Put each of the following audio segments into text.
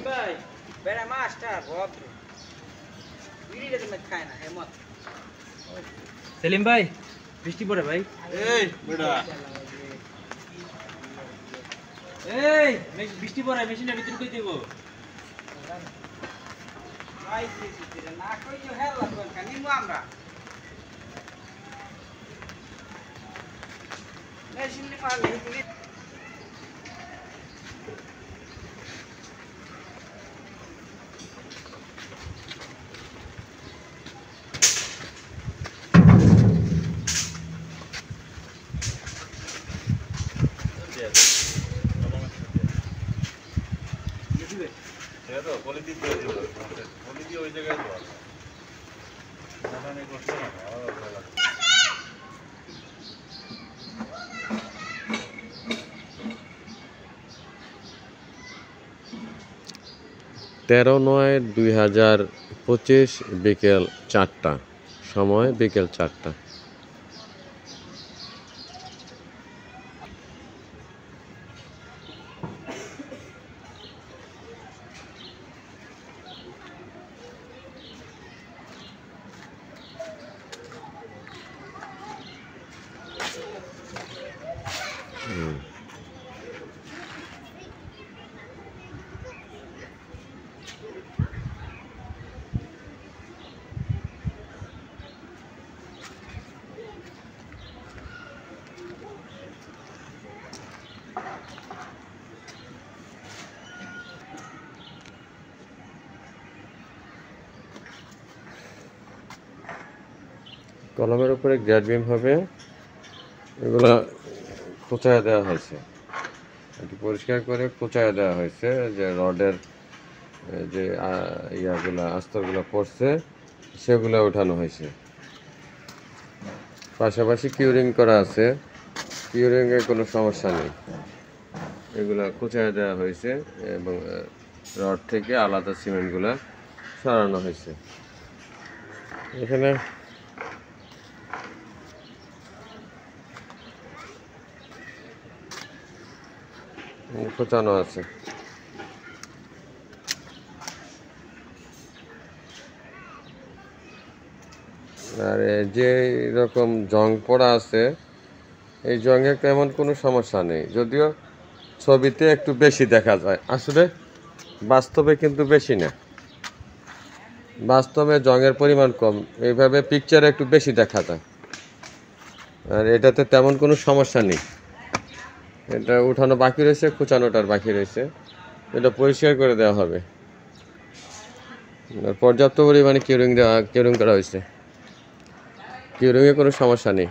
ভাই বেড়া মাস্টার ভদ্র বিড়িটা তুমি খায় না হেমত সেলিম ভাই বৃষ্টি পড়ে ভাই এই বেটা এই বৃষ্টি পড়ে মেশিনের ভিতরে কই দেব ভাই না কইও হেলা কোন কানিমু আমরা মেশিন নি পারলে তুমি 13/9/2025 বিকেল 4টা সময় বিকেল 4টা। কলমের উপরে গ্রেড বিম হবে, এগুলা কোচায় দেওয়া হয়েছে, একটু পরিষ্কার করে কোচায় দেওয়া হয়েছে, যে রডের যে ইয়াগুলা আস্তরগুলো পড়ছে সেগুলো উঠানো হয়েছে। পাশাপাশি কিউরিং করা আছে, কিউরিংয়ে কোনো সমস্যা নেই, এগুলা কোচায় দেওয়া হয়েছে এবং রড থেকে আলাদা সিমেন্টগুলা সরানো হয়েছে। এখানে কোচানো আছে। আর যে রকম জং পড়া আছে, এই জংয়ে তেমন কোনো সমস্যা নেই, যদিও ছবিতে একটু বেশি দেখা যায়, আসলে বাস্তবে কিন্তু বেশি না, বাস্তবে জংয়ের পরিমাণ কম, এইভাবে পিকচারে একটু বেশি দেখা যায়। আর এটাতে তেমন কোনো সমস্যা নেই, এটা উঠানো বাকি রয়েছে, কুচানোটার বাকি রয়েছে, এটা পরিষ্কার করে দেওয়া হবে। পর্যাপ্ত পরিমাণে কিউরিং করা হয়েছে, কিউরিংয়ে কোনো সমস্যা নেই।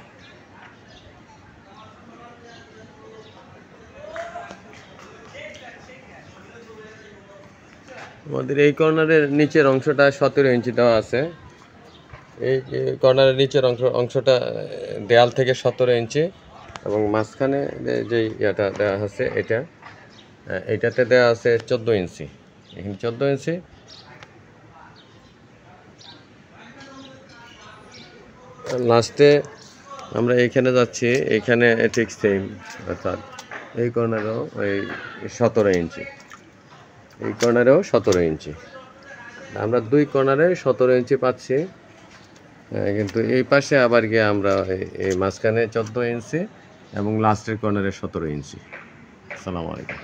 আমাদের এই কর্নারের নিচের অংশটা 17 ইঞ্চি দেওয়া আছে, এই কর্নারের নিচের অংশটা দেয়াল থেকে 17 ইঞ্চি, এবং মাঝখানে যে ইয়েটা দেওয়া আছে এইটাতে দেওয়া আছে 14 ইঞ্চি, এখানে 14 ইঞ্চি। লাস্টে আমরা এইখানে যাচ্ছি, এইখানে ঠিক সেম, অর্থাৎ এই কর্নারেও ওই 17 ইঞ্চি, এই কর্নারেও 17 ইঞ্চি, আমরা দুই কর্নারে 17 ইঞ্চি পাচ্ছি, কিন্তু এই পাশে আবার গিয়ে আমরা এই মাঝখানে 14 ইঞ্চি এবং লাস্টের কর্নারে 17 ইঞ্চি। আসসালামু আলাইকুম।